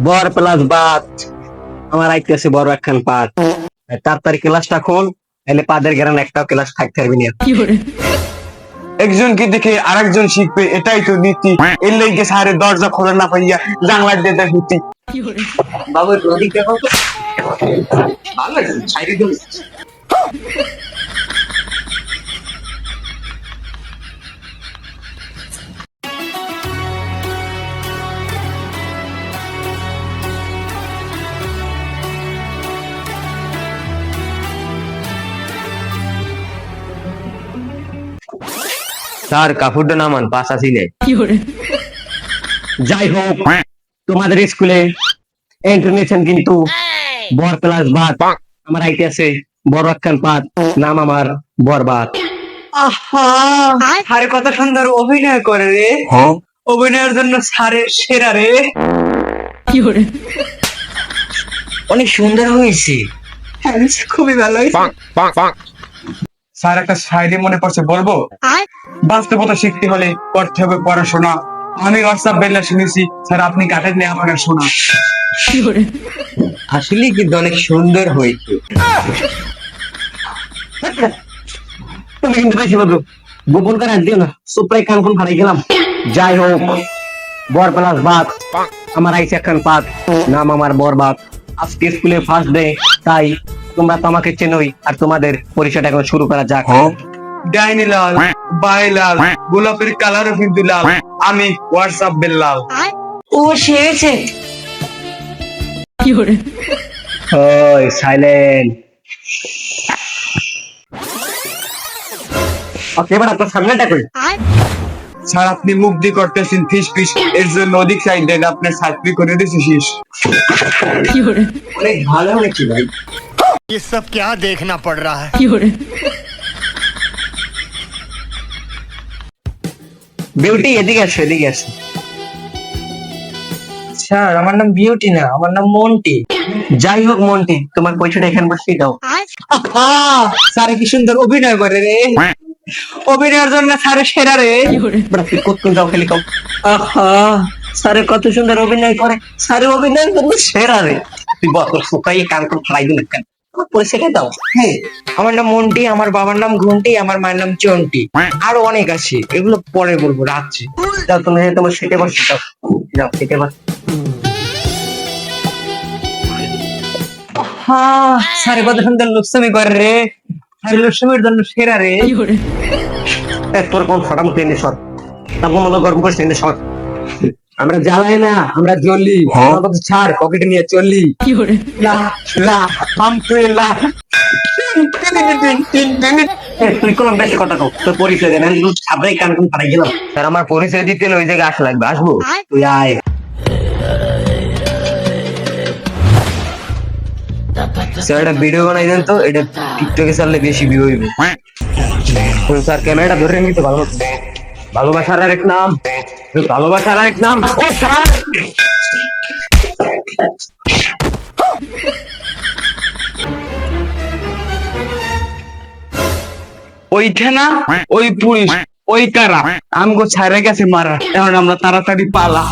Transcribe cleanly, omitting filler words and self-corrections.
বর প্লাস বাত আমার আইতেছে বড় একখান পাত। তাড়াতাড়ি ক্লাসটা খোল, এলে পাদের গেরান একটাও ক্লাস থাকতে পারবি না। একজনকে দেখে আরেকজন শিখবে, এটাই তো নীতি। এর লেগে সারে দরজা খোলা না পাইয়া জানলা দিয়ে দেখি। বাবু নদী কে কত ভালো সাইডে দিন। স্যার কাপড়টা নামান পাস আসিলে। যাই হোক, তোমাদের স্কুলে ইন্টারনেশন কিন্তু বর প্লাস বাত আমার আইতেছে বড় একখান পাত, নাম আমার বরবাদ। আহা, সারে কত সুন্দর অভিনয় করে রে। অভিনয়ের জন্য সারের সেরা রে। অনেক সুন্দর হয়েছে। হ্যাঁ, খুবই ভালো হয়েছে। স্যার একটা শায়রি মনে পড়ছে, বলবো? বাস্তবতা শিখতে হলে করতে হবে পড়াশোনা। আমি হোয়াটসঅ্যাপ বেলা শুনেছি, স্যার আপনি কাটেন না আমার শোনা। আসলে কিন্তু অনেক সুন্দর হয়েছে। তুমি কিন্তু বেশি বলছো, গোপন করে দিও না, সুপ্রাই কান কোন ফাড়াই গেলাম। যাই হোক, বর প্লাস বাত আমার আইছে একখান পাত, নাম আমার বরবাদ। আজকে স্কুলে ফার্স্ট ডে, তাই তোমরা তো আমাকে চেনোই, আর তোমাদের পরিচয়টা এখন শুরু করা যাক। ডাইনি লাল, বাই লাল, গোলাপের কালারও কিন্তু লাল। আমি হোয়াটসঅ্যাপ বেল্লাল। ও সেরেছে। ওই সাইলেন্ট। ওকে, এবার আপনার সামনেটা কই। স্যার আপনি মুখ দিয়ে করতেছেন ফিস ফিস, এর জন্য অধিক সাইড দেন, আপনার সার্টিফিকেট করে দিয়েছে শেষ। অনেক ভালো হয়েছে ভাই। ये सब क्या देखना पड़ रहा है। বিউটি এদিকে আসো, এদিকে আসো। স্যার আমার নাম বিউটি না, আমার নাম মন্টি। যাই হোক মন্টি, তোমার পয়সাটা এখানে বসিয়ে দাও। স্যার কি সুন্দর অভিনয় করে রে। অভিনয়ের জন্য স্যারের সেরা রে। কোন যাও খেলি কম। আহা, স্যারে কত সুন্দর অভিনয় করে, স্যারে অভিনয় কিন্তু সেরা রে। তুই বল, শুকাইয়ে কান করে ফালাই দিল কেন? আমার পরিচয়টা দাও। হ্যাঁ, আমার নাম মন্টি, আমার বাবার নাম ঘন্টি, আমার মায়ের নাম চন্টি। আরো অনেক আছে, এগুলো পরে বলবো রাত্রে। যাও তুমি, তোমার সেটে বসে যাও, যাও সেটে বস। স্যারে কত সুন্দর লুকসামি করে রে। স্যার লুকসামির জন্য সেরা রে। তোর কোন ফাটাম ট্রেনে সর, তারপর মতো গরম করে ট্রেনে সর। আমরা জ্বালাই না, আমরা জ্বলি। ছাড়, পকেটে নিয়ে চললি। লা লা হাম তুই লা। তুই কোন বেশি কথা কও, তোর পরিচয় দেন। আমি সাবরাই কান কোন ফাটাই গেলাম। স্যার আমার পরিচয় দিতে হলে ওই জায়গায় আসা লাগবে, আসবো? তুই আয়। স্যার একটা ভিডিও বানাই দেন তো, এটা টিকটকে ছাড়লে বেশি ভিউ হইবে। স্যার ক্যামেরাটা ধরে নিতে ভালো হতো। ভালোবাসার আরেক নাম, ভালোবাসার আরেক নাম। ও স্যার, ওইটা না, ওই পুলিশ, ওই কারা আমগো ছাইরা গেছে মারা। এখন আমরা তাড়াতাড়ি পালা।